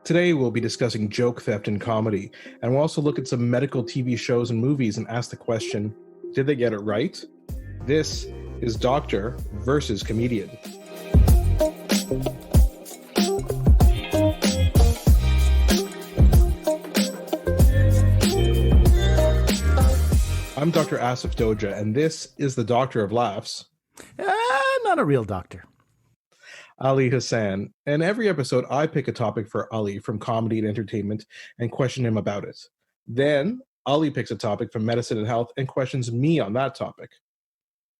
Today, we'll be discussing joke theft in comedy, and we'll also look at some medical TV shows and movies and ask the question, did they get it right? This is Doctor versus Comedian. I'm Dr. Asif Doja, and this is the Doctor of Laughs. Not a real doctor. Ali Hassan. In every episode, I pick a topic for Ali from comedy and entertainment and question him about it. Then, Ali picks a topic from medicine and health and questions me on that topic.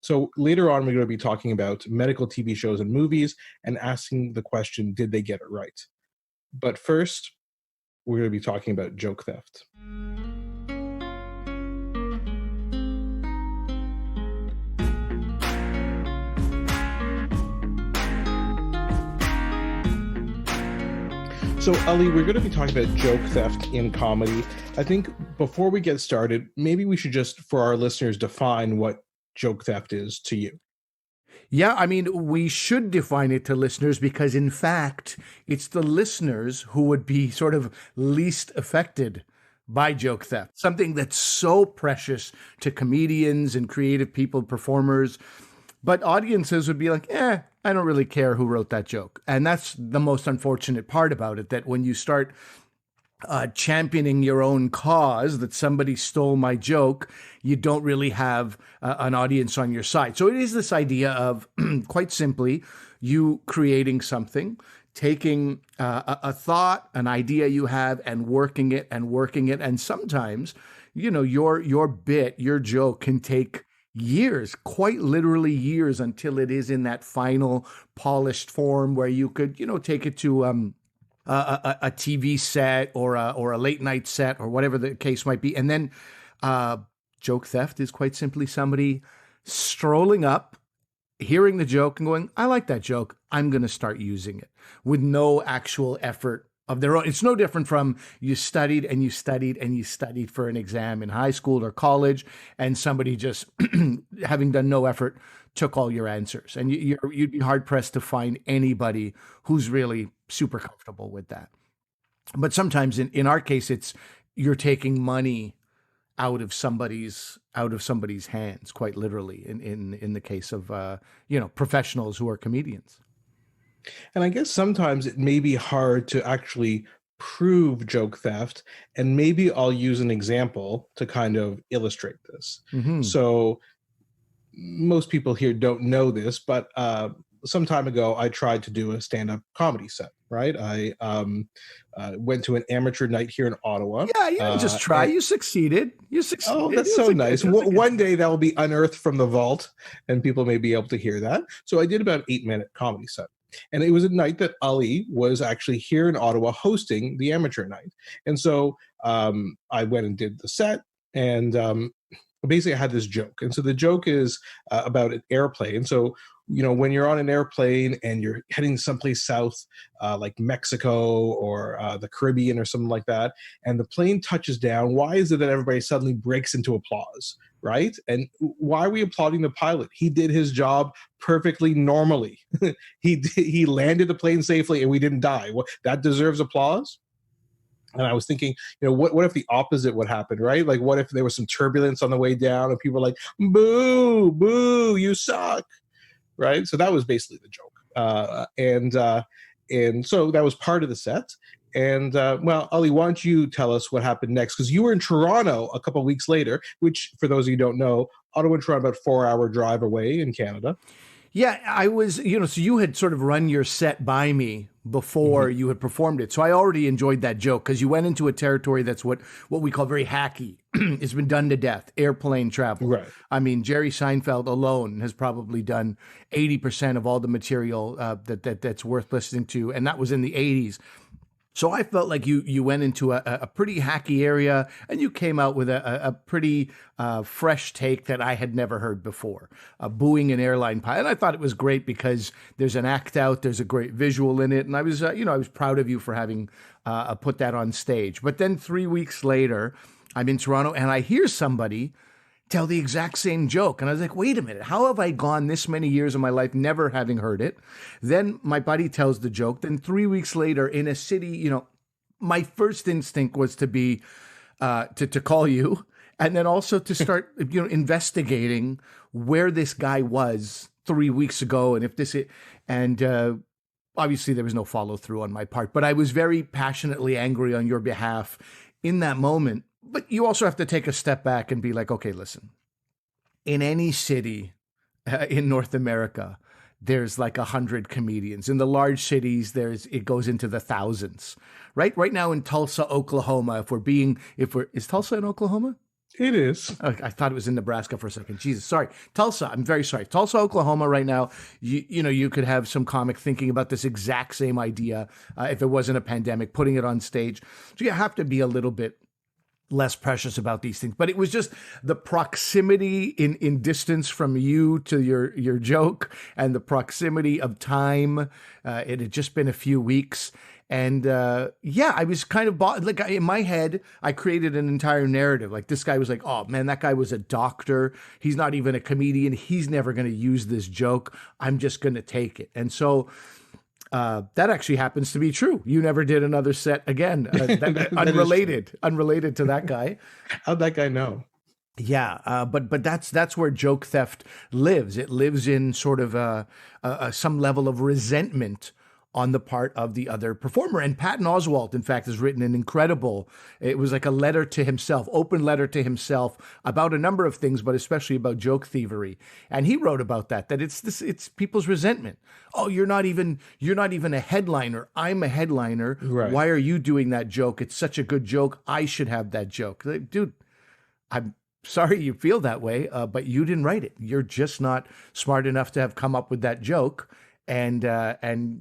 So later on, we're going to be talking about medical TV shows and movies and asking the question, did they get it right? But first, we're going to be talking about joke theft. So, Ali, we're going to be talking about joke theft in comedy. I think before we get started, maybe we should just, for our listeners, define what joke theft is to you. Yeah, I mean, we should define it to listeners because, in fact, it's the listeners who would be sort of least affected by joke theft. Something that's so precious to comedians and creative people, performers. But audiences would be like, I don't really care who wrote that joke. And that's the most unfortunate part about it, that when you start championing your own cause, that somebody stole my joke, you don't really have an audience on your side. So it is this idea of, quite simply, you creating something, taking a thought, an idea you have, and working it. And sometimes, you know, your bit, your joke can take years, quite literally years, until it is in that final polished form where you could, you know, take it to a TV set or a late night set or whatever the case might be. And then joke theft is quite simply somebody strolling up, hearing the joke and going, I like that joke, I'm going to start using it, with no actual effort of their own. It's no different from you studied for an exam in high school or college, and somebody just, having done no effort, took all your answers. And you'd be hard-pressed to find anybody who's really super comfortable with that. But sometimes, in our case, it's you're taking money out of somebody's hands, quite literally, in the case of professionals who are comedians. And I guess sometimes it may be hard to actually prove joke theft, and maybe I'll use an example to kind of illustrate this. Mm-hmm. So most people here don't know this, but some time ago, I tried to do a stand-up comedy set, right? I went to an amateur night here in Ottawa. Yeah, you didn't just try. You succeeded. Oh, that's so nice. One day that will be unearthed from the vault, and people may be able to hear that. So I did about an 8-minute comedy set. And it was a night that Ali was actually here in Ottawa hosting the amateur night. And so I went and did the set, and basically I had this joke. And so the joke is about an airplane. So, you know, when you're on an airplane and you're heading someplace south, like Mexico or the Caribbean or something like that, and the plane touches down, why is it that everybody suddenly breaks into applause? Right? And why are we applauding the pilot? He did his job perfectly normally. He landed the plane safely and we didn't die. That deserves applause? And I was thinking, you know, what if the opposite would happen, right? Like, what if there was some turbulence on the way down and people were like, boo, boo, you suck, right? So that was basically the joke. And so that was part of the set. And, well, Ali, why don't you tell us what happened next? Because you were in Toronto a couple of weeks later, which, for those of you who don't know, Ottawa and Toronto, about a 4-hour drive away in Canada. Yeah, I was, so you had sort of run your set by me before you had performed it. So I already enjoyed that joke because you went into a territory that's what we call very hacky. It's been done to death, airplane travel. Right. I mean, Jerry Seinfeld alone has probably done 80% of all the material that's worth listening to. And that was in the 80s. So I felt like you went into a pretty hacky area and you came out with a pretty fresh take that I had never heard before, booing an airline pilot. And I thought it was great because there's an act out, there's a great visual in it. And I was, I was proud of you for having put that on stage. But then 3 weeks later, I'm in Toronto and I hear somebody tell the exact same joke. And I was like, wait a minute, how have I gone this many years of my life never having heard it? Then my buddy tells the joke. Then 3 weeks later in a city, my first instinct was to be to call you, and then also to start investigating where this guy was 3 weeks ago, and if this is, and obviously there was no follow through on my part, but I was very passionately angry on your behalf in that moment. But you also have to take a step back and be like, okay, listen, in any city in North America, there's like 100 comedians. In the large cities, it goes into the thousands, right? Right now in Tulsa, Oklahoma, is Tulsa in Oklahoma? It is. I thought it was in Nebraska for a second. Jesus, sorry. Tulsa, I'm very sorry. Tulsa, Oklahoma right now, you could have some comic thinking about this exact same idea if it wasn't a pandemic, putting it on stage. So you have to be a little bit less precious about these things. But it was just the proximity in distance from you to your joke, and the proximity of time. It had just been a few weeks. And I was kind of like, in my head, I created an entire narrative. Like, this guy was like, oh man, that guy was a doctor. He's not even a comedian. He's never going to use this joke. I'm just going to take it. And so that actually happens to be true. You never did another set again. Unrelated to that guy. How'd that guy know? Yeah, but that's where joke theft lives. It lives in sort of some level of resentment on the part of the other performer. And Patton Oswalt, in fact, has written it was like a letter to himself, open letter to himself about a number of things, but especially about joke thievery. And he wrote about that it's people's resentment. Oh, you're not even a headliner. I'm a headliner. Right. Why are you doing that joke? It's such a good joke. I should have that joke. Like, dude, I'm sorry you feel that way, but you didn't write it. You're just not smart enough to have come up with that joke. And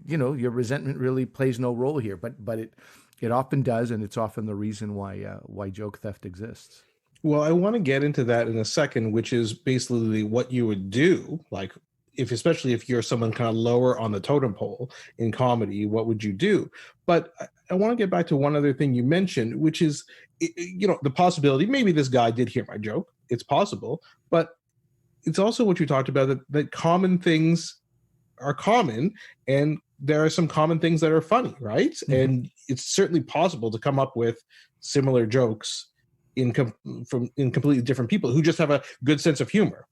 your resentment really plays no role here, but it often does, and it's often the reason why joke theft exists. Well, I want to get into that in a second, which is basically what you would do, like especially if you're someone kind of lower on the totem pole in comedy, what would you do? But I want to get back to one other thing you mentioned, which is the possibility maybe this guy did hear my joke. It's possible, but it's also what you talked about, that common things are common, and there are some common things that are funny, right? Mm-hmm. And it's certainly possible to come up with similar jokes in completely different people who just have a good sense of humor.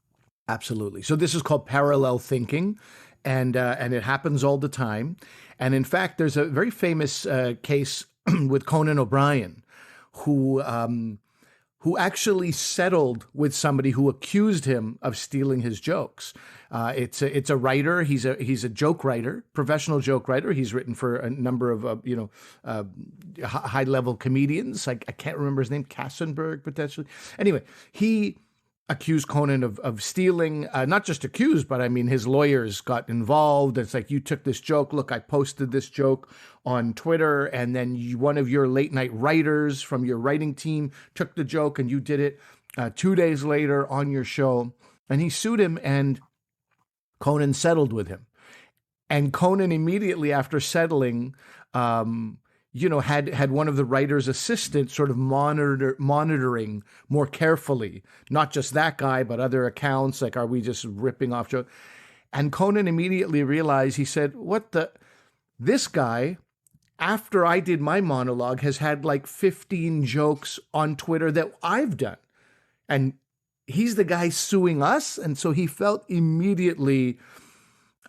Absolutely. So this is called parallel thinking, and it happens all the time. And in fact, there's a very famous case with Conan O'Brien, who actually settled with somebody who accused him of stealing his jokes. It's a writer. He's a joke writer, professional joke writer. He's written for a number of high level comedians. I can't remember his name, Kassenberg potentially. Anyway, he accused Conan of stealing. Not just accused, but I mean his lawyers got involved. It's like, you took this joke. Look, I posted this joke on Twitter, and then one of your late night writers from your writing team took the joke, and you did it 2 days later on your show. And he sued him, and Conan settled with him. And Conan immediately after settling, had one of the writer's assistants sort of monitoring more carefully, not just that guy, but other accounts. Like, are we just ripping off jokes? And Conan immediately realized, he said, this guy, after I did my monologue, has had like 15 jokes on Twitter that I've done. And he's the guy suing us. And so he felt immediately,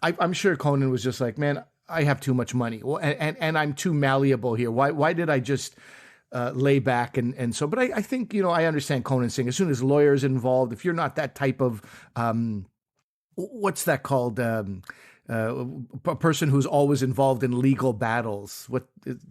I'm sure Conan was just like, man, I have too much money, and I'm too malleable here. Why did I just lay back? And so, but I think, I understand Conan saying, as soon as lawyers involved, if you're not that type of, what's that called? A person who's always involved in legal battles.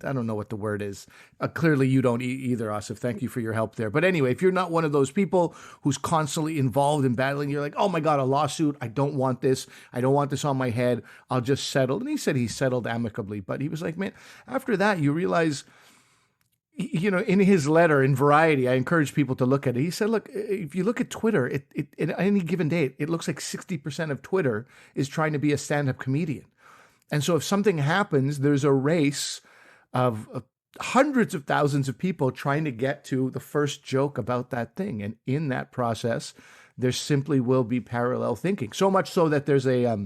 I don't know what the word is. Clearly you don't either, Asif. Thank you for your help there. But anyway, if you're not one of those people who's constantly involved in battling, you're like, oh my God, a lawsuit. I don't want this. I don't want this on my head. I'll just settle. And he said he settled amicably. But he was like, man, after that, you realize, in his letter in Variety, I encourage people to look at it. He said, look, if you look at Twitter, it at any given day, it looks like 60% of Twitter is trying to be a stand-up comedian. And so if something happens, there's a race of hundreds of thousands of people trying to get to the first joke about that thing. And in that process, there simply will be parallel thinking. So much so that there's a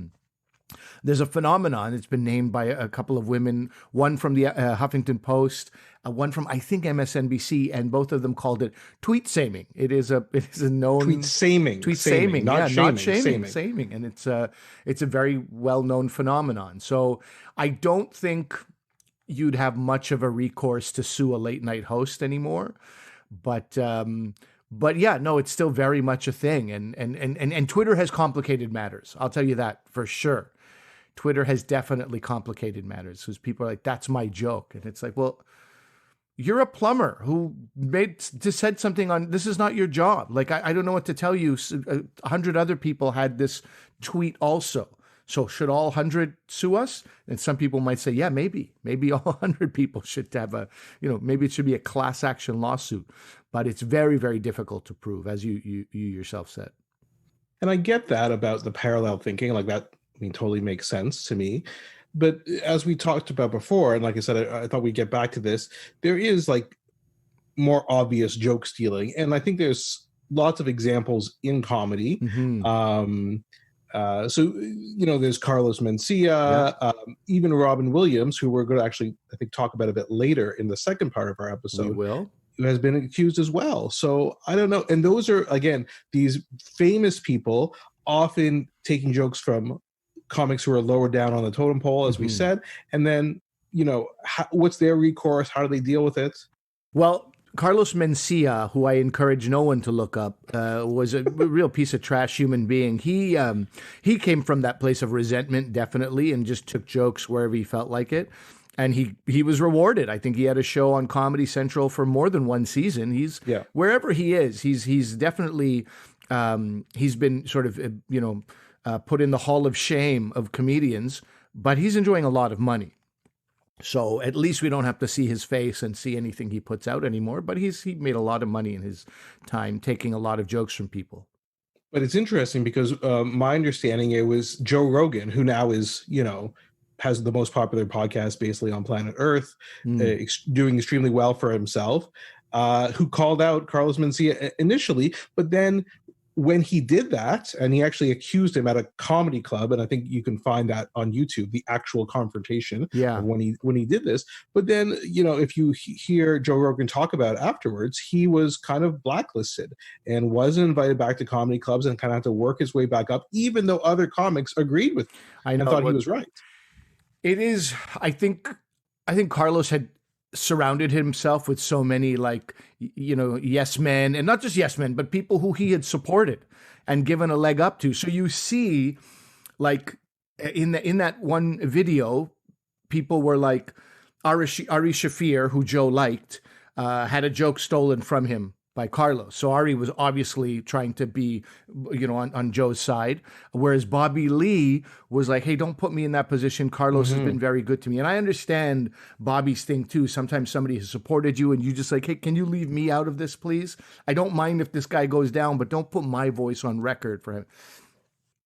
There's a phenomenon. It's been named by a couple of women, one from the Huffington Post, one from, I think, MSNBC, and both of them called it tweet saming. It is a known Tweet saming. Tweet saming, not yeah, shaming, not shaming, and it's a very well known phenomenon. So I don't think you'd have much of a recourse to sue a late night host anymore, but yeah, no, it's still very much a thing, and Twitter has complicated matters. I'll tell you that for sure. Twitter has definitely complicated matters because people are like, "That's my joke," and it's like, well, you're a plumber who said something on, this is not your job. Like, I don't know what to tell you. 100 other people had this tweet also. So should all 100 sue us? And some people might say, yeah, maybe all 100 people should have maybe it should be a class action lawsuit. But it's very, very difficult to prove, as you yourself said. And I get that about the parallel thinking, like that, totally makes sense to me. But as we talked about before, and like I said, I thought we'd get back to this, there is like more obvious joke stealing. And I think there's lots of examples in comedy. Mm-hmm. So, there's Carlos Mencia, even Robin Williams, who we're going to actually, I think, talk about a bit later in the second part of our episode. We will. Who has been accused as well. So I don't know. And those are, again, these famous people often taking jokes from comics who are lower down on the totem pole, as we said, and then what's their recourse? How do they deal with it? Well, Carlos Mencia, who I encourage no one to look up, was a real piece of trash human being. He came from that place of resentment, definitely, and just took jokes wherever he felt like it. And he was rewarded. I think he had a show on Comedy Central for more than one season. Wherever he is, he's definitely he's been sort of put in the Hall of Shame of comedians, but he's enjoying a lot of money. So at least we don't have to see his face and see anything he puts out anymore. But he made a lot of money in his time taking a lot of jokes from people. But it's interesting because my understanding, it was Joe Rogan, who now is, has the most popular podcast basically on planet Earth, doing extremely well for himself, who called out Carlos Mencia initially, but then when he did that, and he actually accused him at a comedy club, and I think you can find that on YouTube, the actual confrontation of when he did this. But then, if you hear Joe Rogan talk about it afterwards, he was kind of blacklisted and wasn't invited back to comedy clubs and kind of had to work his way back up, even though other comics agreed with him and thought he was right. It is, I think Carlos had surrounded himself with so many yes men, and not just yes men, but people who he had supported and given a leg up to. So you see, like in that one video, people were like, Ari Shaffir, who Joe liked, had a joke stolen from him by Carlos. So Ari was obviously trying to be, on Joe's side, whereas Bobby Lee was like, hey, don't put me in that position. Carlos has been very good to me. And I understand Bobby's thing too. Sometimes somebody has supported you and you just like, hey, can you leave me out of this, please? I don't mind if this guy goes down, but don't put my voice on record for him.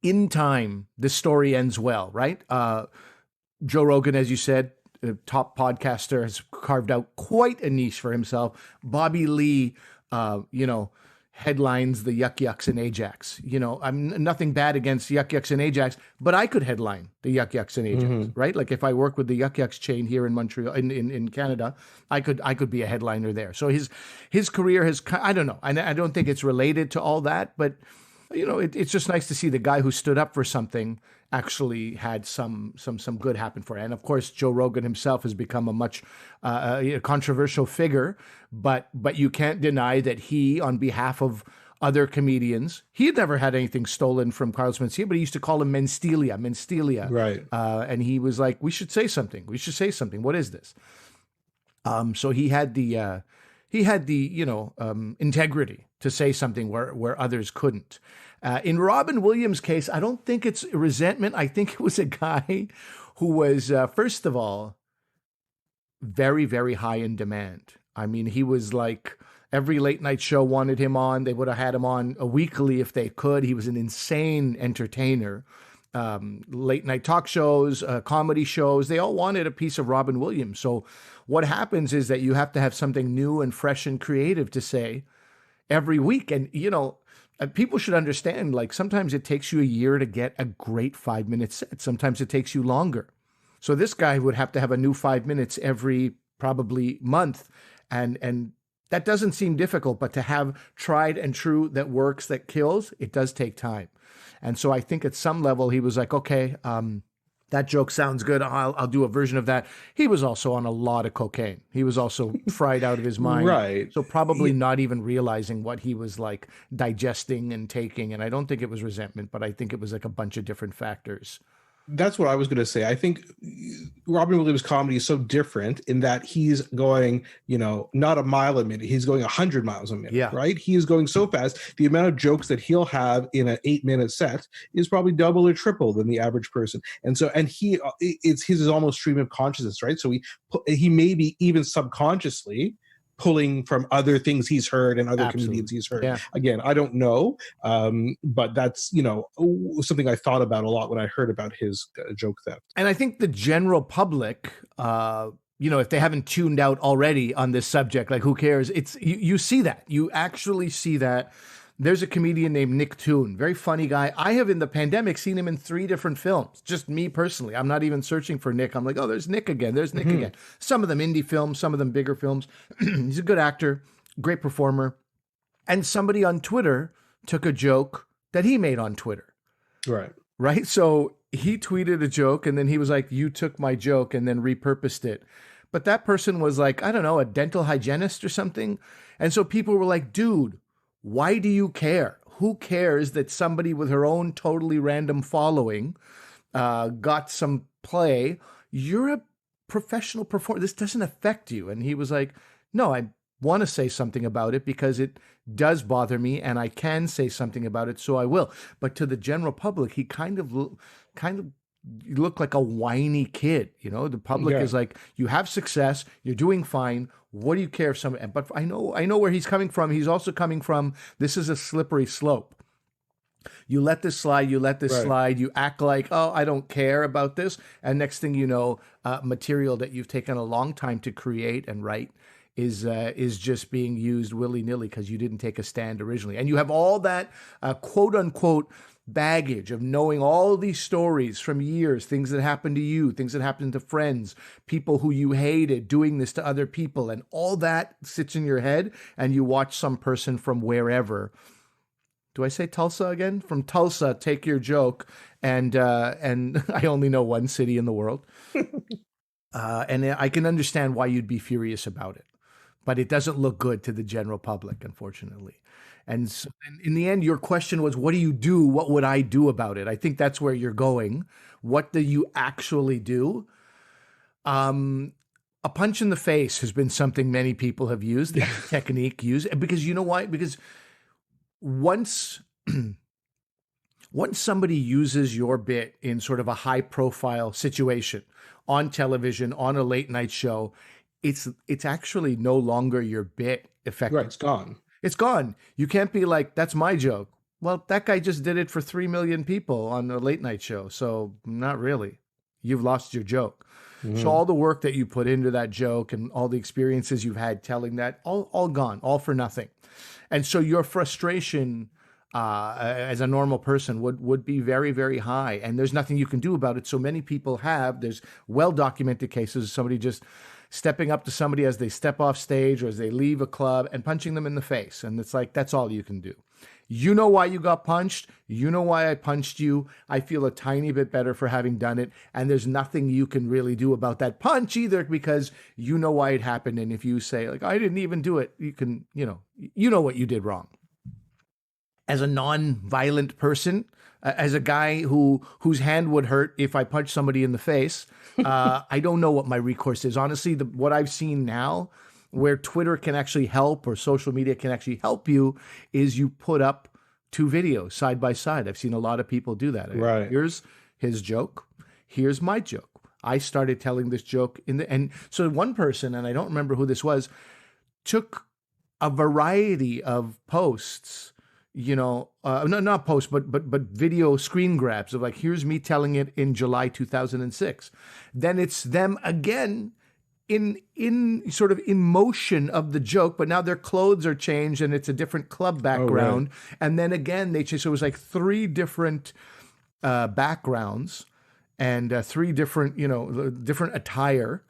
In time, this story ends well, right? Joe Rogan, as you said, a top podcaster, has carved out quite a niche for himself. Bobby Lee, headlines the Yuck Yucks and Ajax. I'm nothing bad against Yuck Yucks and Ajax, but I could headline the Yuck Yucks and Ajax, right? Like if I work with the Yuck Yucks chain here in Montreal, in Canada, I could be a headliner there. So his career has, I don't know, I don't think it's related to all that, but it's just nice to see the guy who stood up for something actually had some good happen for it. And of course, Joe Rogan himself has become a much controversial figure, but you can't deny that he, on behalf of other comedians, he had never had anything stolen from Carlos Mencia, but he used to call him Menstelia. Right. And he was like, we should say something. What is this? So he had the integrity to say something where others couldn't. In Robin Williams' case, I don't think it's resentment. I think it was a guy who was, first of all, very, very high in demand. I mean, he was like, every late night show wanted him on. They would have had him on a weekly if they could. He was an insane entertainer. Late night talk shows, comedy shows, they all wanted a piece of Robin Williams. So what happens is that you have to have something new and fresh and creative to say every week. And, people should understand, like, sometimes it takes you a year to get a great 5-minute set. Sometimes it takes you longer. So this guy would have to have a new 5 minutes every probably month. And that doesn't seem difficult, but to have tried and true that works, that kills, it does take time. And so I think at some level he was like, okay, that joke sounds good. I'll do a version of that. He was also on a lot of cocaine. He was also fried out of his mind. Right. So probably not even realizing what he was like digesting and taking. And I don't think it was resentment, but I think it was like a bunch of different factors. That's what I was going to say. I think Robin Williams' comedy is so different in that he's going, not a mile a minute. He's going 100 miles a minute, right? He is going so fast. The amount of jokes that he'll have in an 8-minute set is probably double or triple than the average person. And his is almost stream of consciousness, right? So he maybe even subconsciously pulling from other things he's heard and other comedians he's heard. Yeah. Again, I don't know, but that's, something I thought about a lot when I heard about his joke theft. And I think the general public, if they haven't tuned out already on this subject, like, who cares? It's you see that. You actually see that. There's a comedian named Nick Thune, very funny guy. I have in the pandemic seen him in 3 different films, just me personally. I'm not even searching for Nick. I'm like, oh, there's Nick again. There's Nick again. Some of them indie films, some of them bigger films. He's a good actor, great performer. And somebody on Twitter took a joke that he made on Twitter. Right? So he tweeted a joke and then he was like, you took my joke, and then repurposed it. But that person was like, I don't know, a dental hygienist or something. And so people were like, dude, why do you care? Who cares that somebody with her own totally random following got some play? You're a professional performer. This doesn't affect you. And he was like, no, I want to say something about it because it does bother me and I can say something about it, so I will. But to the general public, he kind of looked like a whiny kid. The public is like, you have success, you're doing fine. What do you care if somebody? But I know where he's coming from. He's also coming from, this is a slippery slope. You let this slide, slide, you act like, oh, I don't care about this. And next thing you know, material that you've taken a long time to create and write is just being used willy-nilly because you didn't take a stand originally. And you have all that quote unquote baggage of knowing all these stories from years, things that happened to you, things that happened to friends, people who you hated doing this to other people, and all that sits in your head, and you watch some person from wherever. Do I say Tulsa again? From Tulsa, take your joke, and I only know one city in the world. And I can understand why you'd be furious about it, but it doesn't look good to the general public, unfortunately. And so, in the end, your question was, what do you do? What would I do about it? I think that's where you're going. What do you actually do? A punch in the face has been something many people have used, the technique used. Because you know why? Because once somebody uses your bit in sort of a high-profile situation on television, on a late-night show, it's actually no longer your bit effectively. Right, it's gone. It's gone. You can't be like, that's my joke. Well, that guy just did it for 3 million people on a late night show. So not really. You've lost your joke. Mm-hmm. So all the work that you put into that joke and all the experiences you've had telling that, all gone, all for nothing. And so your frustration as a normal person would be very, very high. And there's nothing you can do about it. So many people there's well-documented cases of somebody just stepping up to somebody as they step off stage or as they leave a club and punching them in the face. And it's like, that's all you can do. You know why you got punched. You know why I punched you. I feel a tiny bit better for having done it. And there's nothing you can really do about that punch either, because you know why it happened. And if you say, like, I didn't even do it, you can, you know what you did wrong. As a non-violent person, as a guy whose hand would hurt if I punched somebody in the face, I don't know what my recourse is. Honestly, what I've seen now, where Twitter can actually help or social media can actually help you, is you put up 2 videos side by side. I've seen a lot of people do that. Right. Here's his joke. Here's my joke. I started telling this joke and so one person, and I don't remember who this was, took a variety of posts. Not posts, but video screen grabs of like, here's me telling it in July 2006. Then it's them again in sort of in motion of the joke, but now their clothes are changed and it's a different club background. Oh, right. And then again, they changed. So it was like 3 different backgrounds and 3 different, different attire.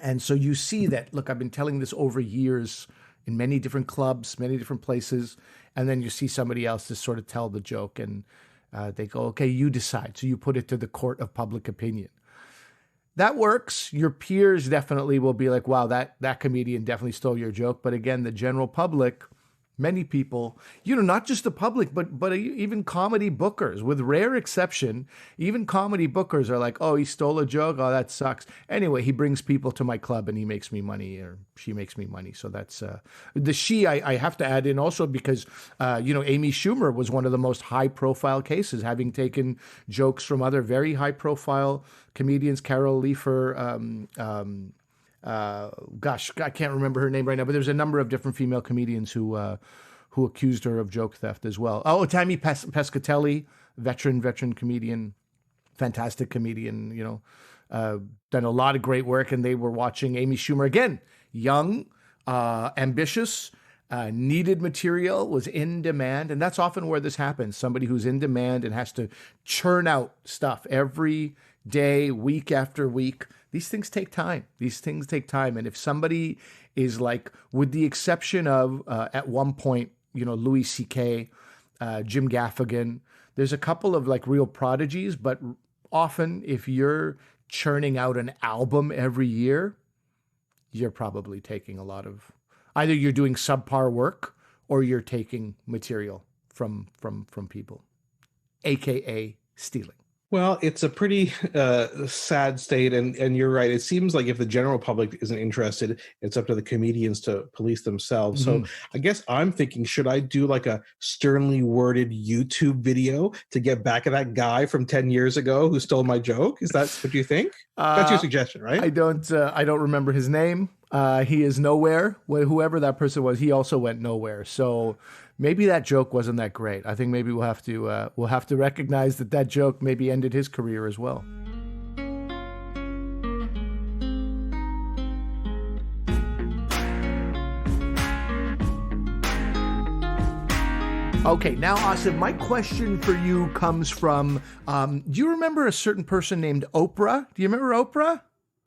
And so you see that, look, I've been telling this over years in many different clubs, many different places. And then you see somebody else to sort of tell the joke and they go, okay, you decide. So you put it to the court of public opinion. That works. Your peers definitely will be like, wow, that comedian definitely stole your joke. But again, the general public, many people, not just the public, but even comedy bookers, with rare exception, even comedy bookers are like, oh, he stole a joke. Oh, that sucks. Anyway, he brings people to my club and he makes me money, or she makes me money. So that's I have to add in also because, Amy Schumer was one of the most high profile cases, having taken jokes from other very high profile comedians, Carol Leifer, gosh, I can't remember her name right now, but there's a number of different female comedians who accused her of joke theft as well. Oh, Tammy Pescatelli, veteran comedian, fantastic comedian, done a lot of great work, and they were watching Amy Schumer again, young, ambitious, needed material, was in demand, and that's often where this happens. Somebody who's in demand and has to churn out stuff every day, week after week. These things take time. And if somebody is like, with the exception of, at one point, Louis C.K., Jim Gaffigan, there's a couple of like real prodigies, but often if you're churning out an album every year, you're probably taking a lot of, either you're doing subpar work or you're taking material from people, AKA stealing. Well, it's a pretty sad state, and you're right. It seems like if the general public isn't interested, it's up to the comedians to police themselves. Mm-hmm. So I guess I'm thinking, should I do like a sternly worded YouTube video to get back at that guy from 10 years ago who stole my joke? Is that what you think? That's your suggestion, right? I don't remember his name. He is nowhere. Whoever that person was, he also went nowhere. So maybe that joke wasn't that great. I think maybe we'll have to recognize that joke maybe ended his career as well. Okay, now Asif, my question for you comes from, do you remember a certain person named Oprah? Do you remember Oprah?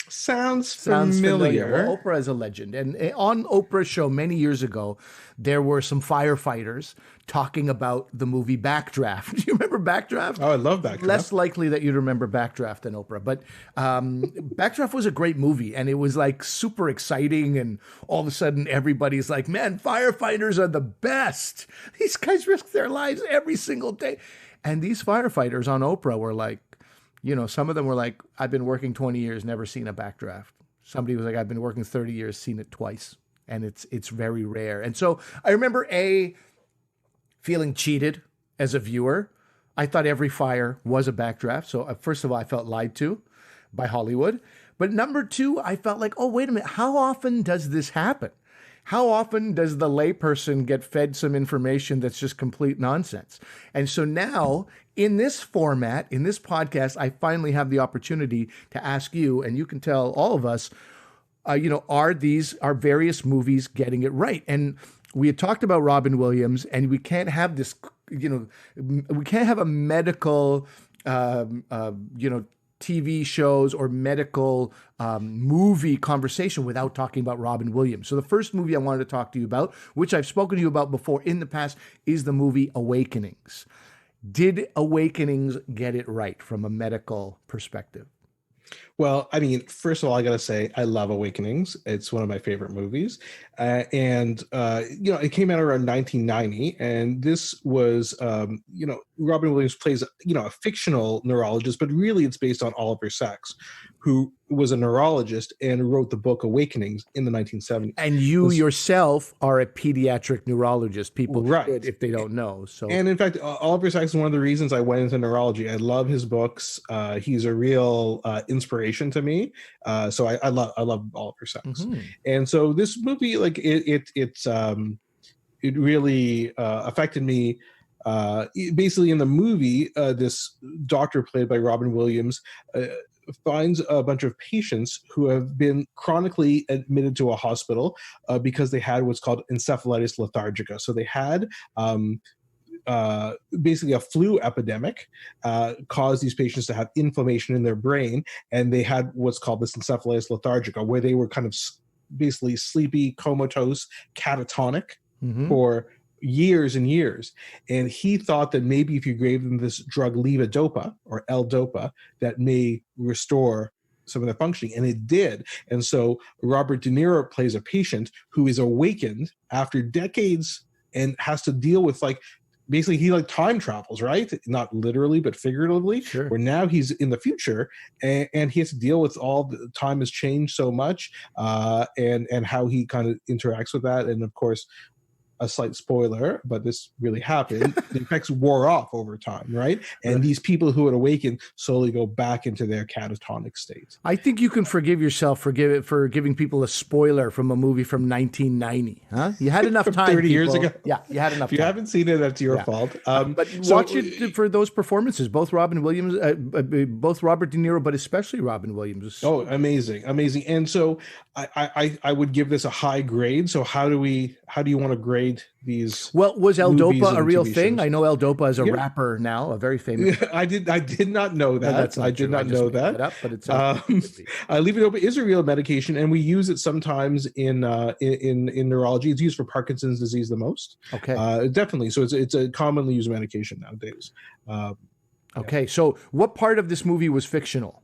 Sounds familiar. Well, Oprah is a legend. And on Oprah's show many years ago, there were some firefighters talking about the movie Backdraft. Do you remember Backdraft? Oh, I love Backdraft. Less likely that you'd remember Backdraft than Oprah. But Backdraft was a great movie, and it was like super exciting. And all of a sudden, everybody's like, man, firefighters are the best. These guys risk their lives every single day. And these firefighters on Oprah were like, some of them were like, I've been working 20 years, never seen a backdraft. Somebody was like, I've been working 30 years, seen it twice. And it's very rare. And so I remember feeling cheated as a viewer. I thought every fire was a backdraft. So first of all, I felt lied to by Hollywood. But number 2, I felt like, oh, wait a minute. How often does this happen? How often does the layperson get fed some information that's just complete nonsense? And so now, in this format, in this podcast, I finally have the opportunity to ask you, and you can tell all of us, are various movies getting it right? And we had talked about Robin Williams, and we can't have this, we can't have a medical, TV shows or medical movie conversation without talking about Robin Williams. So the first movie I wanted to talk to you about, which I've spoken to you about before in the past, is the movie Awakenings. Did Awakenings get it right from a medical perspective? Well, I mean, first of all, I got to say, I love Awakenings. It's one of my favorite movies. And it came out around 1990. And this was, Robin Williams plays, a fictional neurologist, but really it's based on Oliver Sacks, who was a neurologist and wrote the book Awakenings in the 1970s. And you yourself are a pediatric neurologist. People should if they don't know. So, and in fact, Oliver Sacks is one of the reasons I went into neurology. I love his books. He's a real inspiration to me. So I love Oliver Sacks. Mm-hmm. And so this movie, like it really affected me. Basically, in the movie, this doctor played by Robin Williams finds a bunch of patients who have been chronically admitted to a hospital because they had what's called encephalitis lethargica. So they had basically a flu epidemic caused these patients to have inflammation in their brain, and they had what's called this encephalitis lethargica, where they were kind of basically sleepy, comatose, catatonic for years and years. And he thought that maybe if you gave them this drug levodopa or L-Dopa, that may restore some of their functioning, and it did. And so Robert De Niro plays a patient who is awakened after decades and has to deal with basically he time travels, right? Not literally, but figuratively. Sure. Where now he's in the future, and he has to deal with all the time has changed so much, and how he kind of interacts with that. And of course, a slight spoiler, but this really happened. The effects wore off over time, right? And these people who had awakened slowly go back into their catatonic state. I think you can forgive yourself for giving people a spoiler from a movie from 1990. Huh? You had enough time. 30 years ago. Yeah, you had enough time. If you haven't seen it, that's your fault. But watch it for those performances, both Robin Williams, both Robert De Niro, but especially Robin Williams. Oh, amazing. And so I would give this a high grade. So how do you want to grade these? Well, was L-Dopa a real thing? Shows? I know L-Dopa is a rapper now, a very famous. I did not know that. I did not know that. But it's levodopa is a real medication, and we use it sometimes in neurology. It's used for Parkinson's disease the most. Okay, definitely. So it's a commonly used medication nowadays. Okay, so what part of this movie was fictional?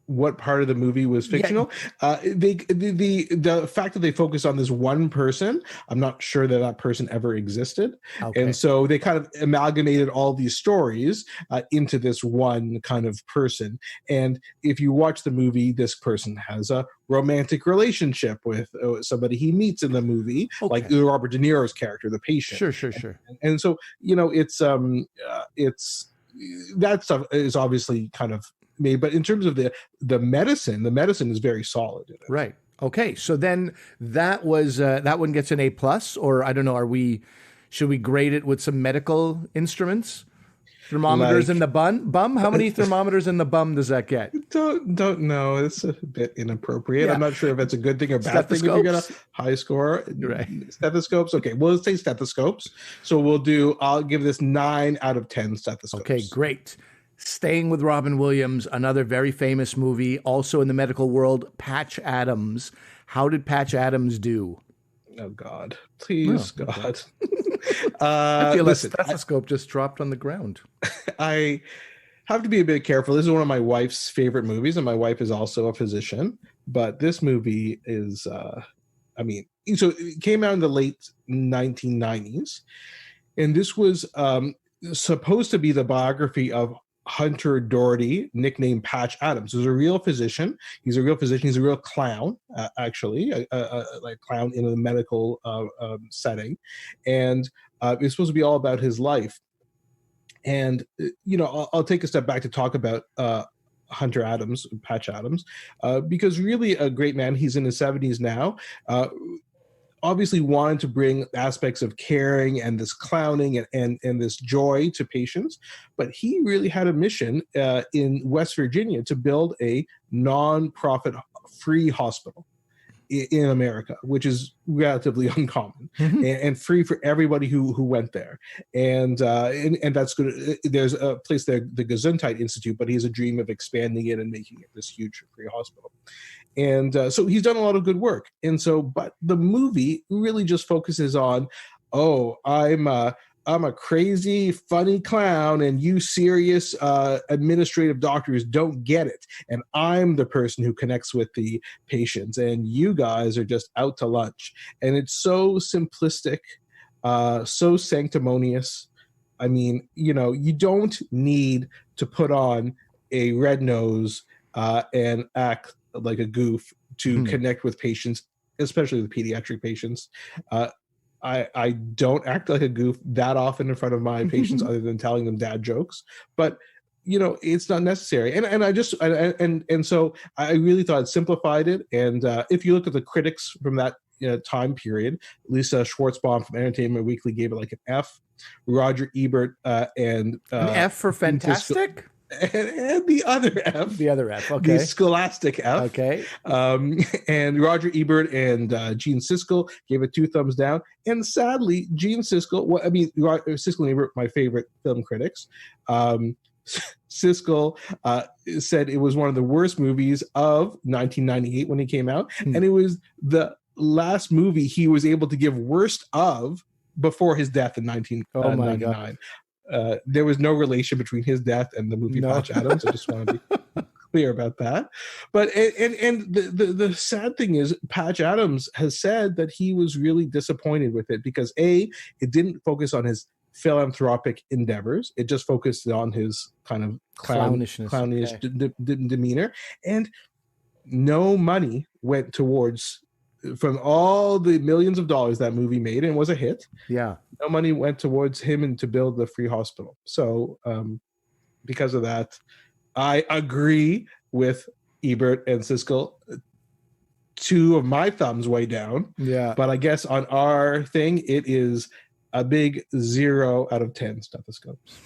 What part of the movie was fictional? Yeah. The fact that they focus on this one person, I'm not sure that person ever existed. Okay. And so they kind of amalgamated all these stories into this one kind of person. And if you watch the movie, this person has a romantic relationship with somebody he meets in the movie, like Robert De Niro's character, the patient. Sure. And so, it's that stuff is obviously kind of made, but in terms of the medicine is very solid in it. Right. Okay. So then that was that one gets an A+, or I don't know. Should we grade it with some medical instruments? Thermometers in the bum? How many thermometers in the bum does that get? Don't know. It's a bit inappropriate. Yeah. I'm not sure if it's a good thing or bad thing if you get a high score. Right. Stethoscopes. Okay. Well, let's say stethoscopes. So I'll give this 9 out of 10 stethoscopes. Okay, great. Staying with Robin Williams, another very famous movie, also in the medical world, Patch Adams. How did Patch Adams do? Oh, God. Please, God. I feel a stethoscope just dropped on the ground. I have to be a bit careful. This is one of my wife's favorite movies, and my wife is also a physician. But this movie is, so it came out in the late 1990s. And this was supposed to be the biography of Hunter Doherty, nicknamed Patch Adams. He's a real physician. He's a real clown, actually, like clown in a medical setting. And it's supposed to be all about his life. And, I'll take a step back to talk about Hunter Adams, Patch Adams, because really a great man. He's in his 70s now. Obviously wanted to bring aspects of caring and this clowning and this joy to patients, but he really had a mission in West Virginia to build a non-profit free hospital in America, which is relatively uncommon, and free for everybody who went there. And that's good. There's a place there, the Gesundheit Institute, but he has a dream of expanding it and making it this huge free hospital. And so he's done a lot of good work. And so, but the movie really just focuses on, I'm a crazy, funny clown, and you serious administrative doctors don't get it. And I'm the person who connects with the patients, and you guys are just out to lunch. And it's so simplistic, so sanctimonious. I mean, you don't need to put on a red nose and act like a goof to connect with patients, especially the pediatric patients. I don't act like a goof that often in front of my patients other than telling them dad jokes, but it's not necessary. And so I really thought it simplified it. And if you look at the critics from that time period, Lisa Schwartzbaum from Entertainment Weekly gave it like an F. Roger Ebert and an F for fantastic? and the other F. The other F, okay. The scholastic F. Okay. And Roger Ebert and Gene Siskel gave it 2 thumbs down. And sadly, Gene Siskel, Siskel and Ebert, my favorite film critics, Siskel said it was one of the worst movies of 1998 when it came out. And it was the last movie he was able to give worst of before his death in 1999. There was no relation between his death and the movie Patch Adams. I just want to be clear about that. But and the sad thing is, Patch Adams has said that he was really disappointed with it because it didn't focus on his philanthropic endeavors. It just focused on his kind of clownish demeanor, and no money went towards. From all the millions of dollars that movie made and was a hit, no money went towards him and to build the free hospital. So because of that, I agree with Ebert and Siskel. 2 of my thumbs way down. Yeah. But I guess on our thing, it is a big 0 out of 10 stethoscopes.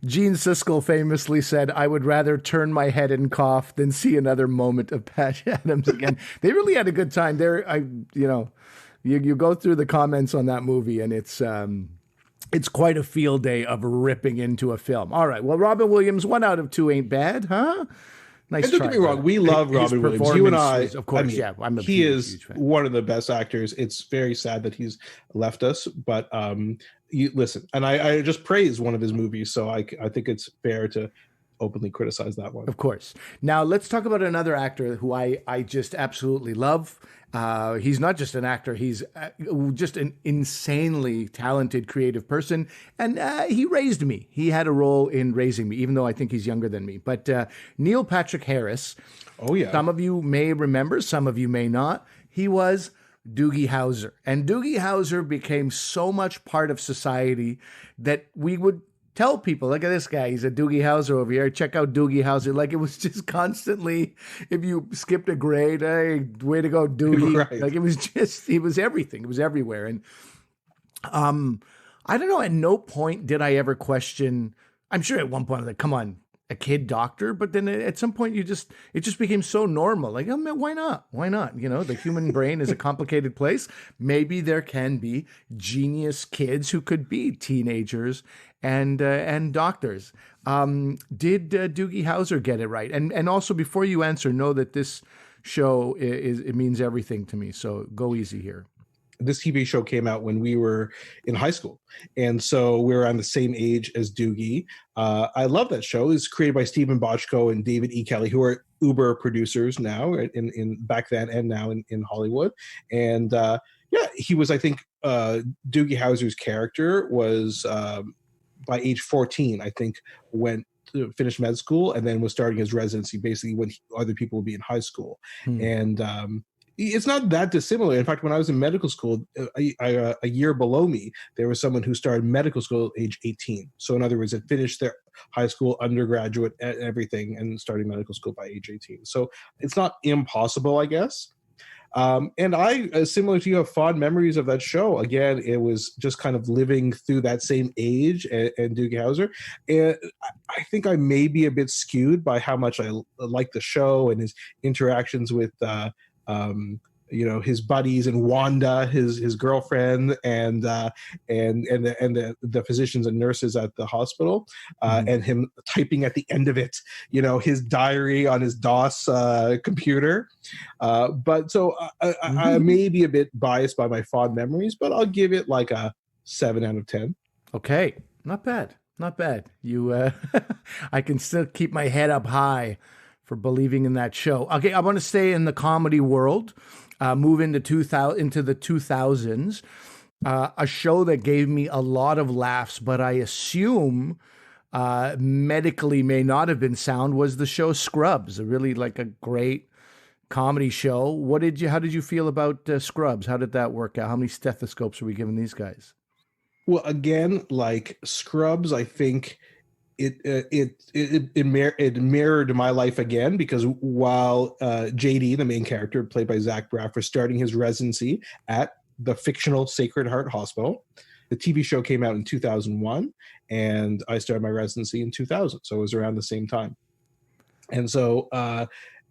Gene Siskel famously said, "I would rather turn my head and cough than see another moment of Patch Adams again." They really had a good time there. You go through the comments on that movie, and it's quite a field day of ripping into a film. All right, well, Robin Williams, 1 out of 2 ain't bad, huh? Nice. And don't get me wrong, we love Robin Williams. You and I, of course, he is one of the best actors. It's very sad that he's left us, but you listen, and I just praised one of his movies, so I think it's fair to openly criticize that one. Of course. Now let's talk about another actor who I just absolutely love. He's not just an actor; he's just an insanely talented, creative person, and he raised me. He had a role in raising me, even though I think he's younger than me. But Neil Patrick Harris. Oh yeah. Some of you may remember, some of you may not. He was Doogie Howser. And Doogie Howser became so much part of society that we would tell people, look at this guy, he's a Doogie Howser over here. Check out Doogie Howser. Like, it was just constantly, if you skipped a grade, hey, way to go, Doogie. Right. Like, it was everything. It was everywhere. And I don't know, at no point did I ever question, I'm sure at one point I was like, come on, a kid doctor, but then at some point it just became so normal. Like, oh, man, why not? Why not? You know, the human brain is a complicated place. Maybe there can be genius kids who could be teenagers and doctors. Did Doogie Howser get it right? And also, before you answer, know that this show it means everything to me. So go easy here. This TV show came out when we were in high school. And so we were on the same age as Doogie. I love that show. It's created by Stephen Bochco and David E. Kelly, who are Uber producers now in back then and now in Hollywood. And he was, I think, Doogie Howser's character was by age 14, I think, went to finish med school and then was starting his residency basically when other people would be in high school. And it's not that dissimilar. In fact, when I was in medical school, a year below me, there was someone who started medical school at age 18. So in other words, had finished their high school, undergraduate, everything, and starting medical school by age 18. So it's not impossible, I guess. And I, similar to you, have fond memories of that show. Again, it was just kind of living through that same age and Doogie Howser. And I think I may be a bit skewed by how much I like the show and his interactions with his buddies and Wanda, his girlfriend, and the physicians and nurses at the hospital, and him typing at the end of it, his diary on his DOS computer. But so I may be a bit biased by my fond memories, but I'll give it like a 7 out of 10. Okay, not bad, not bad. You, I can still keep my head up high for believing in that show. Okay, I want to stay in the comedy world, move into the 2000s. A show that gave me a lot of laughs, but I assume medically may not have been sound, was the show Scrubs. Really like a great comedy show. How did you feel about Scrubs? How did that work out? How many stethoscopes are we giving these guys? Well, again, like Scrubs, I think it mirrored my life again, because while JD, the main character played by Zach Braff, was starting his residency at the fictional Sacred Heart Hospital, the TV show came out in 2001, and I started my residency in 2000. So it was around the same time. And so,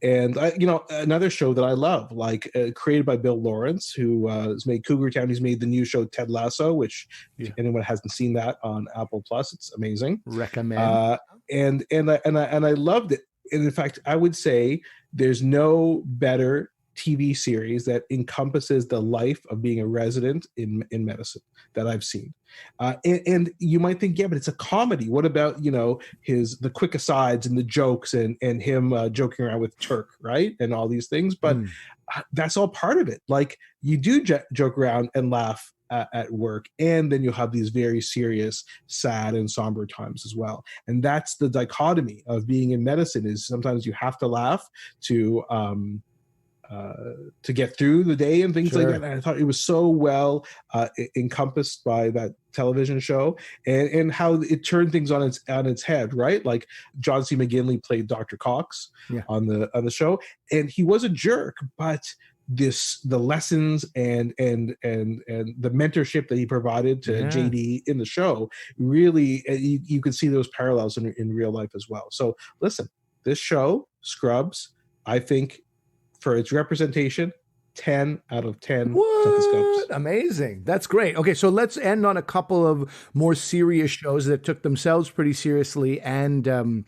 and I, another show that I love, like created by Bill Lawrence, who has made Cougar Town. He's made the new show Ted Lasso, which if anyone hasn't seen that on Apple Plus, it's amazing. Recommend. And I loved it. And in fact, I would say there's no better TV series that encompasses the life of being a resident in medicine that I've seen. And you might think, yeah, but it's a comedy. What about, the quick asides and the jokes and him joking around with Turk, right? And all these things. But that's all part of it. Like, you do joke around and laugh at work, and then you'll have these very serious, sad, and somber times as well. And that's the dichotomy of being in medicine, is sometimes you have to laugh to get through the day and things like that. And I thought it was so well encompassed by that television show, and how it turned things on its head, right? Like John C. McGinley played Dr. Cox on the show, and he was a jerk, but the lessons and the mentorship that he provided to JD in the show, really, you could see those parallels in real life as well. So listen, this show, Scrubs, I think, for its representation, 10 out of 10 stethoscopes. Amazing. That's great. Okay, so let's end on a couple of more serious shows that took themselves pretty seriously and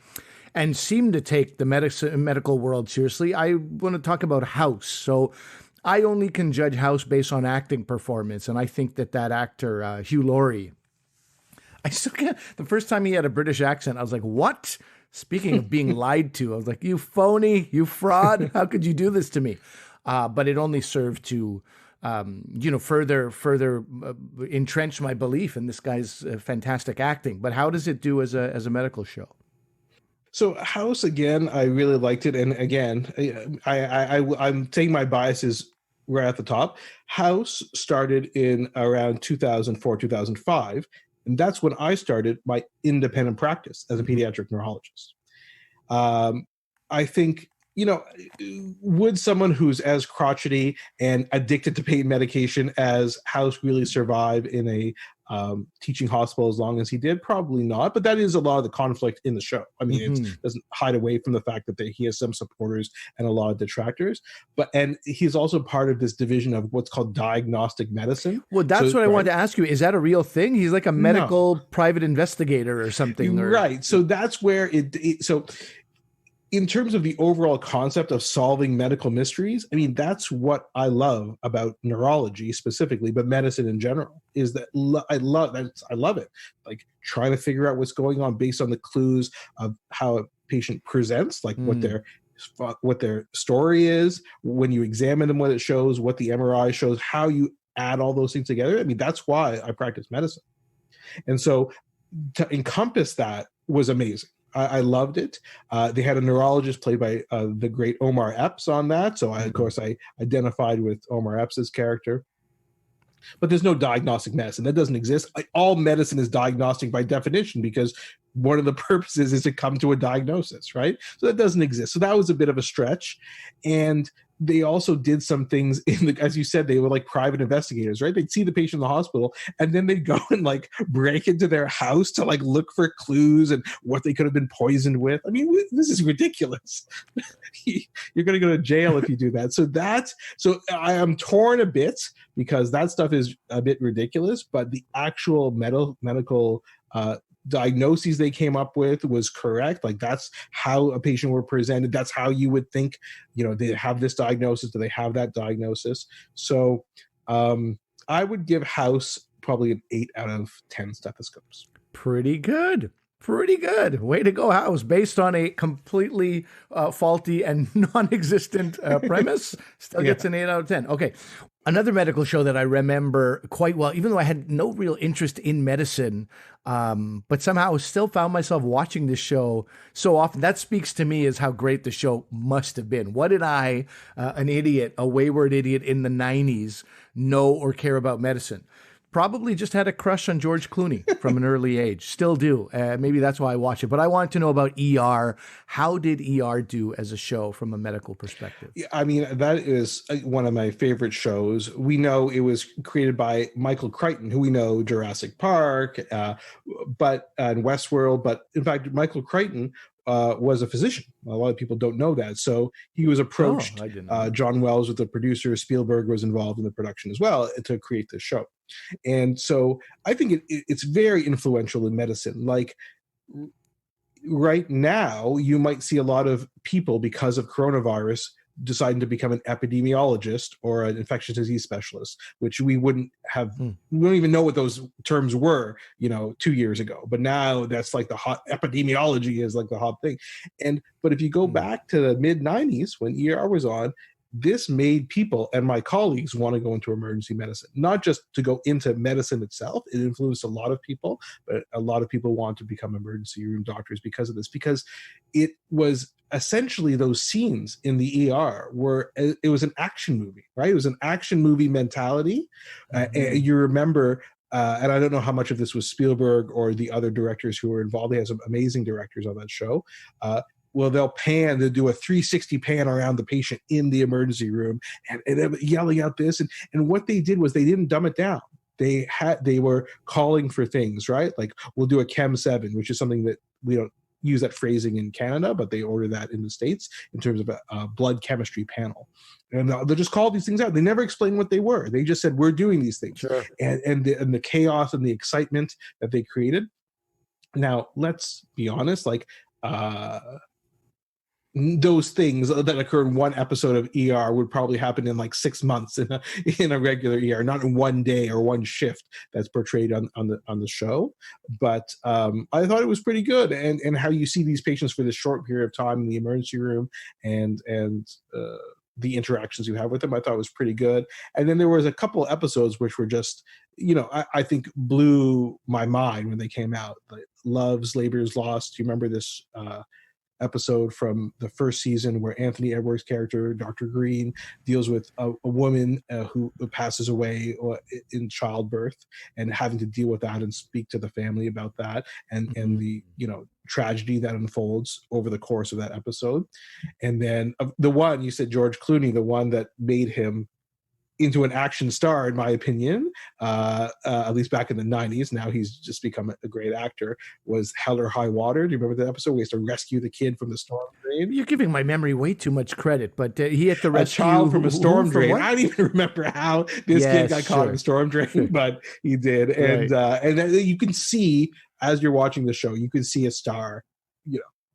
seem to take the medical world seriously. I want to talk about House. So I only can judge House based on acting performance, and I think that actor, Hugh Laurie, I still can't. The first time he had a British accent, I was like, what? Speaking of being lied to, I was like, you phony, you fraud. How could you do this to me? But it only served to, further entrench my belief in this guy's fantastic acting. But how does it do as a medical show? So House, again, I really liked it. And again, I'm taking my biases right at the top. House started in around 2004, 2005. And that's when I started my independent practice as a pediatric neurologist. I think, would someone who's as crotchety and addicted to pain medication as House really survive in a teaching hospital as long as he did? Probably not. But that is a lot of the conflict in the show. I mean, it doesn't hide away from the fact that he has some supporters and a lot of detractors. And he's also part of this division of what's called diagnostic medicine. Well, that's what I wanted to ask you. Is that a real thing? He's like a medical private investigator or something. Right. So that's where so in terms of the overall concept of solving medical mysteries, I mean, that's what I love about neurology specifically, but medicine in general, is that I love it. Like trying to figure out what's going on based on the clues of how a patient presents, like what their story is, when you examine them, what it shows, what the MRI shows, how you add all those things together. I mean, that's why I practice medicine. And so to encompass that was amazing. I loved it. They had a neurologist played by the great Omar Epps on that. So I identified with Omar Epps' character. But there's no diagnostic medicine. That doesn't exist. All medicine is diagnostic by definition, because one of the purposes is to come to a diagnosis, right? So that doesn't exist. So that was a bit of a stretch. And they also did some things as you said, they were like private investigators, right? They'd see the patient in the hospital, and then they'd go and like break into their house to like look for clues and what they could have been poisoned with. I mean, this is ridiculous. You're going to go to jail if you do that. So I am torn a bit, because that stuff is a bit ridiculous, but the actual medical diagnoses they came up with was correct. Like that's how a patient were presented. That's how you would think, they have this diagnosis. Do they have that diagnosis? So I would give House probably an 8 out of 10 stethoscopes. Pretty good. Way to go, House. Based on a completely faulty and non-existent premise, still gets an 8 out of 10. Okay. Another medical show that I remember quite well, even though I had no real interest in medicine, but somehow still found myself watching this show so often. That speaks to me as how great the show must have been. What did I, a wayward idiot in the 90s, know or care about medicine? probably just had a crush on George Clooney from an early age. Still do. Maybe that's why I watch it. But I wanted to know about ER. How did ER do as a show from a medical perspective? Yeah, I mean, that is one of my favorite shows. We know it was created by Michael Crichton, who we know Jurassic Park, but and Westworld. But in fact, Michael Crichton was a physician. A lot of people don't know that. So he was approached. John Wells was the producer. Spielberg was involved in the production as well to create this show. And so I think it's very influential in medicine. Like right now, you might see a lot of people, because of coronavirus, deciding to become an epidemiologist or an infectious disease specialist, which we wouldn't have. We don't even know what those terms were, 2 years ago. But now that's like the hot, epidemiology is like the hot thing. But if you go back to the mid 90s when ER was on, this made people and my colleagues want to go into emergency medicine, not just to go into medicine itself. It influenced a lot of people, but a lot of people want to become emergency room doctors because of this, because it was essentially those scenes in the ER it was an action movie, right? It was an action movie mentality. You remember, and I don't know how much of this was Spielberg or the other directors who were involved. They had some amazing directors on that show. Well, they'll do a 360 pan around the patient in the emergency room and yelling out this. And what they did was they didn't dumb it down. They were calling for things, right? Like, we'll do a Chem 7, which is something that we don't use that phrasing in Canada, but they order that in the States in terms of a blood chemistry panel. And they'll just call these things out. They never explained what they were. They just said, we're doing these things. Sure. And the chaos and the excitement that they created. Now, let's be honest, like, those things that occur in one episode of ER would probably happen in like 6 months in a regular ER, not in one day or one shift that's portrayed on the show. But I thought it was pretty good, and how you see these patients for this short period of time in the emergency room and the interactions you have with them, I thought was pretty good. And then there was a couple episodes which were just, I think blew my mind when they came out. Like Love's Labor's Lost. Do you remember this episode from the first season where Anthony Edwards' character, Dr. Green, deals with a woman who passes away in childbirth and having to deal with that and speak to the family about that and the tragedy that unfolds over the course of that episode. And then the one you said, George Clooney, the one that made him into an action star, in my opinion, at least back in the 90s. Now he's just become a great actor, was Hell or High Water. Do you remember that episode where he has to rescue the kid from the storm drain? You're giving my memory way too much credit, but he had to rescue a child from a storm drain. I don't even remember how this kid got caught in a storm drain, but he did. And and you can see, as you're watching the show, you can see a star,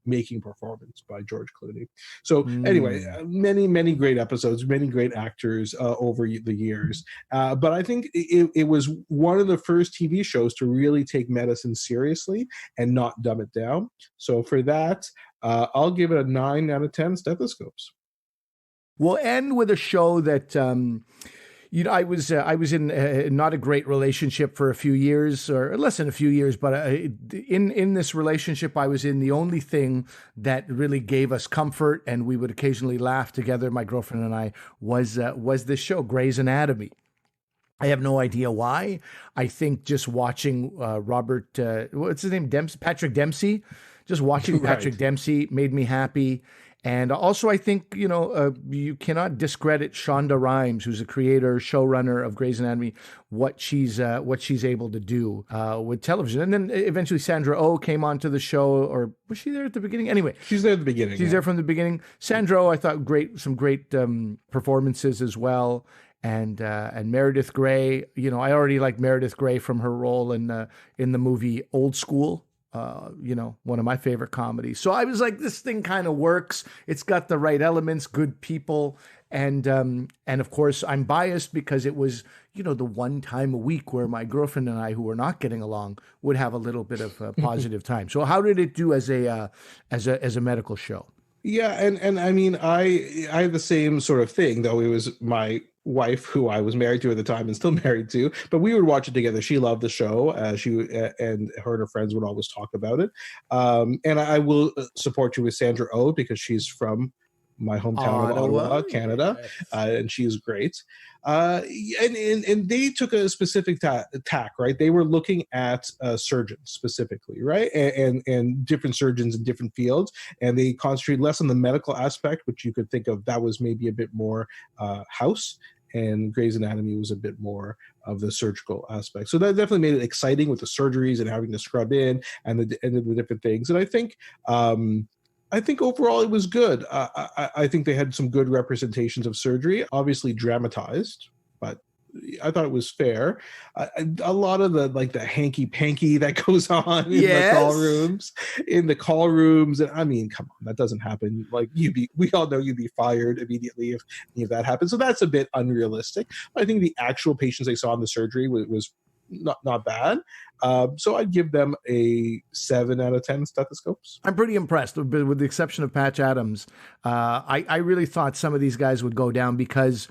making performance by George Clooney. So anyway, many great episodes, many great actors over the years. But I think it was one of the first TV shows to really take medicine seriously and not dumb it down. So for that, I'll give it a 9 out of 10 stethoscopes. We'll end with a show that I was in not a great relationship for a few years, or less than a few years, but in this relationship I was in, the only thing that really gave us comfort and we would occasionally laugh together, my girlfriend and I, was this show, Grey's Anatomy. I have no idea why. I think just watching what's his name, Patrick Dempsey, just watching Patrick Dempsey made me happy. And also, I think, you cannot discredit Shonda Rhimes, who's a creator, showrunner of Grey's Anatomy, what she's able to do with television. And then eventually Sandra Oh came onto the show, or was she there at the beginning? Anyway, she's there at the beginning. She's there from the beginning. Sandra Oh, I thought some great performances as well. And Meredith Grey, I already like Meredith Grey from her role in the movie Old School. One of my favorite comedies. So I was like, this thing kind of works. It's got the right elements, good people. And of course I'm biased because it was, the one time a week where my girlfriend and I, who were not getting along, would have a little bit of a positive time. So how did it do as a medical show? Yeah. And I mean, I had the same sort of thing, though it was my wife, who I was married to at the time and still married to, but we would watch it together. She loved the show. And her and her friends would always talk about it. And I will support you with Sandra Oh, because she's from my hometown of Ottawa, Canada, yes. and she is great. And they took a specific tack, right? They were looking at surgeons specifically, right? And different surgeons in different fields, and they concentrated less on the medical aspect, which you could think of that was maybe a bit more House, and Grey's Anatomy was a bit more of the surgical aspect. So that definitely made it exciting with the surgeries and having to scrub in and the different things. And I think overall it was good. I think they had some good representations of surgery, obviously dramatized, but I thought it was fair. A lot of the hanky panky that goes on in the call rooms, and I mean, come on, that doesn't happen. Like we all know you'd be fired immediately if any of that happened. So that's a bit unrealistic. But I think the actual patients they saw in the surgery was not bad. So I'd give them a 7 out of 10 stethoscopes. I'm pretty impressed, with the exception of Patch Adams. I really thought some of these guys would go down because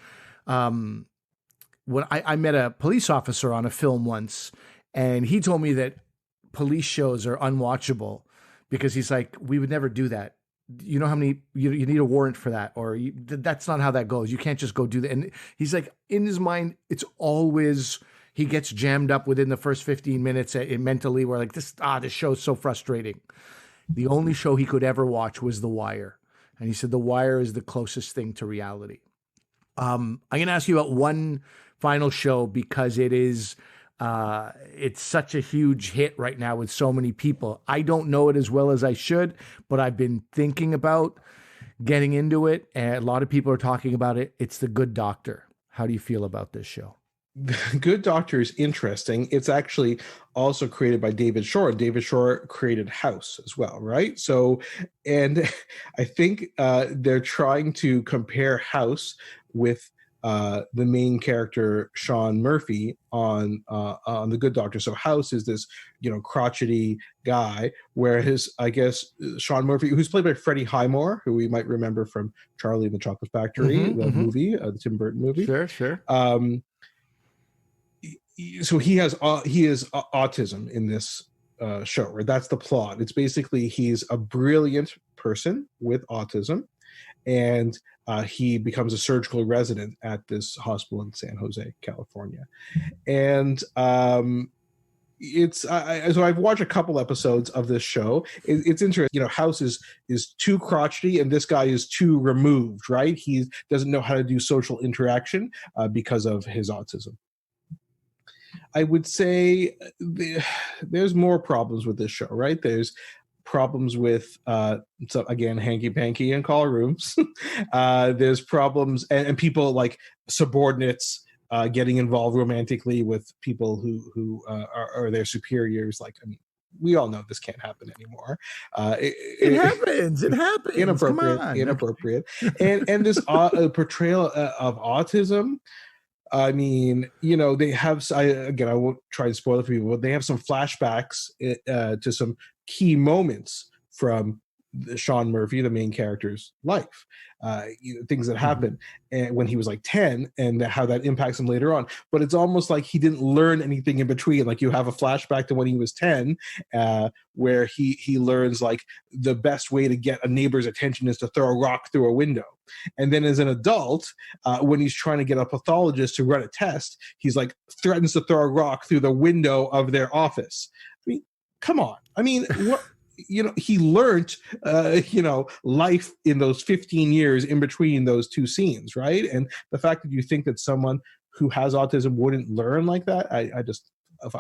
when I met a police officer on a film once, and he told me that police shows are unwatchable because he's like, we would never do that. You know how many, you need a warrant for that, or that's not how that goes. You can't just go do that. And he's like, in his mind, it's always, he gets jammed up within the first 15 minutes mentally. We're like, this show's so frustrating. The only show he could ever watch was The Wire. And he said, The Wire is the closest thing to reality. I'm going to ask you about one final show because it is, it's such a huge hit right now with so many people. I don't know it as well as I should, but I've been thinking about getting into it, and a lot of people are talking about it. It's The Good Doctor. How do you feel about this show? The Good Doctor is interesting. It's actually also created by David Shore. David Shore created House as well, right? So, and I think they're trying to compare House with the main character Sean Murphy on The Good Doctor. So House is this, crotchety guy, whereas I guess Sean Murphy, who's played by Freddie Highmore, who we might remember from Charlie and the Chocolate Factory, movie, the Tim Burton movie. Sure. So he is autism in this show, right? That's the plot. It's basically he's a brilliant person with autism, and he becomes a surgical resident at this hospital in San Jose, California. And so I've watched a couple episodes of this show. It's interesting. House is too crotchety, and this guy is too removed, right? He doesn't know how to do social interaction because of his autism. I would say there's more problems with this show, right? There's problems with, again, hanky-panky in call rooms. There's problems, and people like subordinates getting involved romantically with people who are their superiors. Like, I mean, we all know this can't happen anymore. It happens. It happens. Inappropriate. And this portrayal of autism. I mean, they have, I won't try to spoil it for people, but they have some flashbacks to some key moments from Sean Murphy, the main character's life, things that happened when he was like 10 and how that impacts him later on. But it's almost like he didn't learn anything in between. Like you have a flashback to when he was 10 where he learns like the best way to get a neighbor's attention is to throw a rock through a window. And then as an adult, when he's trying to get a pathologist to run a test, he's like threatens to throw a rock through the window of their office. I mean, come on. I mean, what? He learned, life in those 15 years in between those two scenes, right? And the fact that you think that someone who has autism wouldn't learn like that, I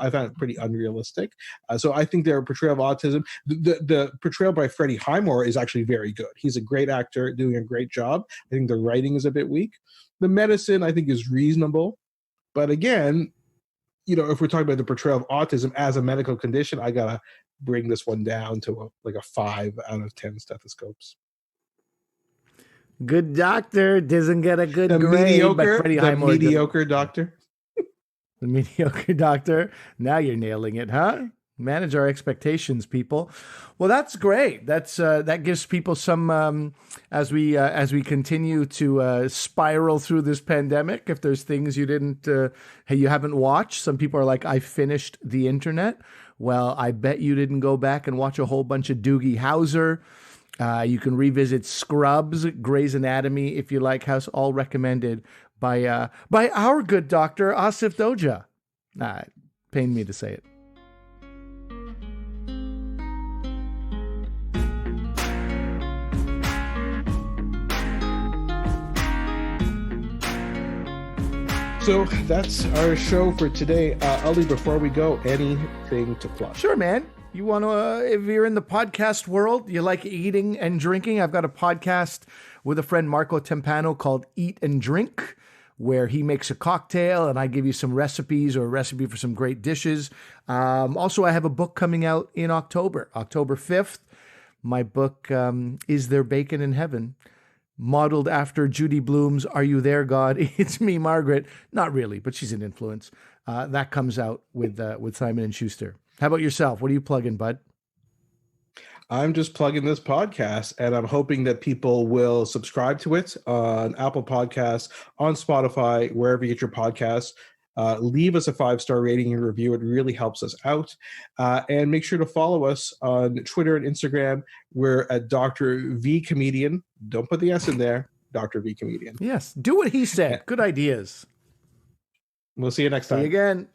found it pretty unrealistic. So I think their portrayal of autism, the portrayal by Freddie Highmore is actually very good. He's a great actor doing a great job. I think the writing is a bit weak. The medicine, I think, is reasonable. But again, if we're talking about the portrayal of autism as a medical condition, I got to bring this one down to a 5 out of 10 stethoscopes. Good Doctor doesn't get a good grade. Mediocre Doctor. The mediocre Doctor. Now you're nailing it, huh? Manage our expectations, people. Well, that's great. That gives people some as we continue to spiral through this pandemic. If there's things you haven't watched, some people are like, I finished the internet. Well, I bet you didn't go back and watch a whole bunch of Doogie Howser You can revisit Scrubs, Grey's Anatomy, if you like. House, all recommended by our good doctor, Asif Doja. Pain me to say it. So that's our show for today. Ali, before we go, anything to plug? Sure, man. You want to, if you're in the podcast world, you like eating and drinking, I've got a podcast with a friend, Marco Tempano, called Eat and Drink, where he makes a cocktail and I give you some recipes or a recipe for some great dishes. Also, I have a book coming out in October 5th. My book, Is There Bacon in Heaven? Modeled after Judy Blume's Are You There, God? It's Me, Margaret. Not really, but she's an influence. That comes out with Simon & Schuster. How about yourself? What are you plugging, bud? I'm just plugging this podcast, and I'm hoping that people will subscribe to it on Apple Podcasts, on Spotify, wherever you get your podcasts. Leave us a 5-star rating and review. It really helps us out. And make sure to follow us on Twitter and Instagram. We're at Dr. V Comedian. Don't put the S in there. Dr. V Comedian. Yes. Do what he said. Good ideas. We'll see you next time. See you again.